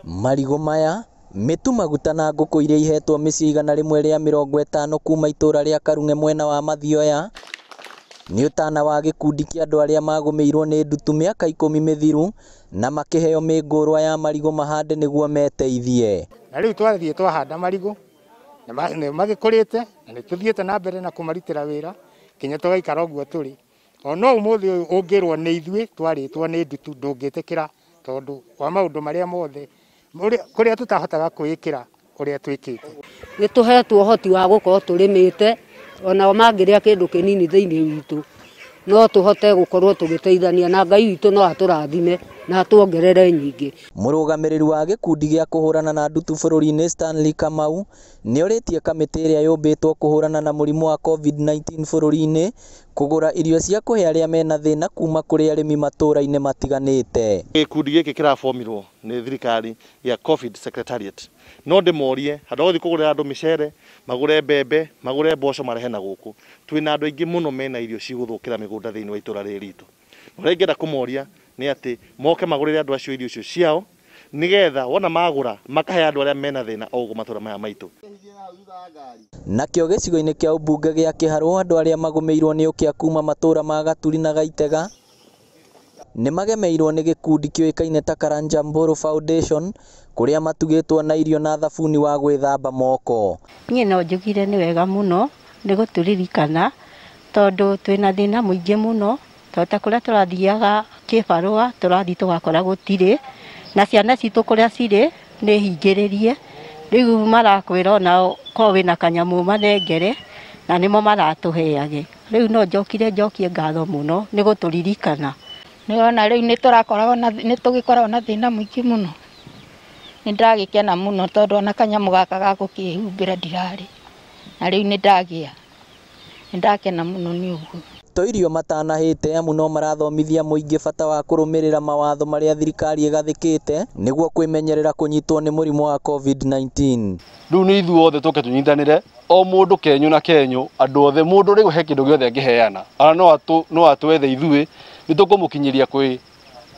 Marigo maya mitu maguta na nguku iria ihetwo micii 150 kuma itura ria Karunge mwena wa Mathioya ni utana wa gikundi kia andu aria magumeirwo ni ndutu miaka 10 mithiru na makiheo mingurwa ya marigo mahande niguo meteithie. Na riu twathie twahanda marigo na magikurite na nituthiete na mbere na kumarutira wira kinya tugaikara uguo turi. Ono umuthi ungirwo ni ithue twaritwo ni ndutu ndungitikira tondu kwa maundu maria mothe kuria tutahotaga kwikira kuria twikite. Nituhetwo hoti wa gukorwo turimite ona mangiria kindu kinini thiini witu no tuhote gukorwo tugiteithania na Ngai witu no aturathime na tuongerere nyingi. Murugamiriri wa gikundi gia kuhurana na ndutu bururi-ini Stanley Kamau ni oritie kamiti iria yumbitwo kuhurana na murimu wa COVID-19 bururi-ini kugura irio cia kuhe aria mena thina kuma kuri arimi matura-ini matiganite. Gikundi giki kirafomirwo ni thirikari ya COVID Secretariat no ndimorie handu kugurira andu micere magure mbembe magure mboco marehe na guku twina andu aingi muno mena irio ciguthukira migunda thiini wa itura riri ritu. Nurengera kumoria ni ati moke magurire andu acio irio cio ciao nigetha wona magura makahe andu aria mena thina o matura maya maitu. Nakio gicigo-ini kia ubunge gia Kiharu andu aria magumeirwo ni ukia kuma matura ma Gaturi na Gaitega ni magemeirwo ni gikundi kioikaine ta Karanja Mburu Foundation kuria matugitwo na irio na thabuni wa gwithamba moko. Nie no njugire ni wega muno ni guturirikana tondu twina thina muingi muno tota kuria turathiaga kibarua turathi tugakora gutire na ciana citu kuria ciri ni hingiririe riu marakwira ona ko wina kanyamu manengere na nimo maratuheage riu no njokire njokie ngatho muno ni guturirikana ni ona riu ni turakoragwo ni tugikoragwo na thina muingi muno ni ndagikena muno tondu ona kanyamu gaka ga gukihumbira ndirari na riu ni ndagia ni ndakena muno ni uguo. Toirio matanahite amu no marathomithia muingi bata wa kurumirira mawatho maria thirikari igathikite niguo kwimenyerera kunyitwo ni murimu wa COVID-19. Riu ni ithuothe tuke tunyitanire o mundu kenyu na kenyu andu othe mundu riu he kindu giothe angiheana ana no atwethe ithui nitukumukinyiria kwi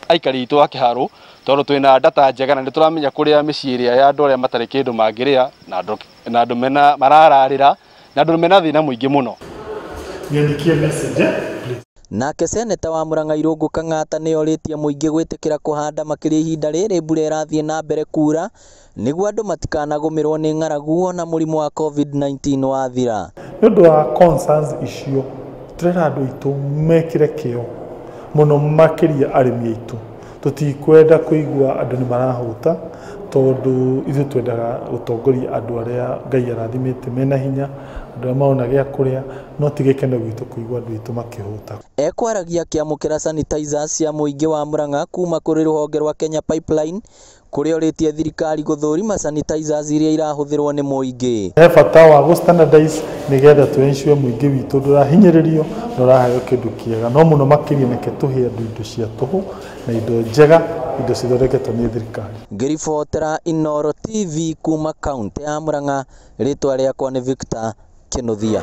aikari itu a Kiharu tondu twina data njega na nituramenya kuria micii iria ya andu aria matari kindu mangiria na andu mena marararira na andu mena thina muingi muno. Niandikie message Nake seneta wa Murang'a Irungu Kang'ata ni oritie muingi gwitikira kuhanda makiria ihinda riri mbura irathie na mbere kura niguo andu matikanagumirwo ni ng'aragu ona murimu wa COVID-19 wathira. Nundu wa concerns icio turera andu itu mekire kio muno makiria arimi itu tutikwenda kuigua andu ni marahuta tondu ithu twendaga gutongoria andu aria Ngai arathimite mena hinya andu maona gia kuria no tigekeno gitu kuigua andu itu makihuta. Ekwaragia kiamukira sanitizers cia muingi wa Murang'a kuma kuri ruhonge rwa Kenya Pipeline kuria oritie thirikari guthurima sanitizers iria irahuthirwo ni muingi. He bata wa gu standardize nigetha tu ensure muingi witu ndurahinyiririo nduraheo kindu kiega no muno makiria neke tuhe andu indo cia tuhu na indo njega indo cithondeketwo ni thirikari. Ngiribotera Inooro TV kuma kaunti ya Murang'a ritwa riakwa ni Victor Kinuthia.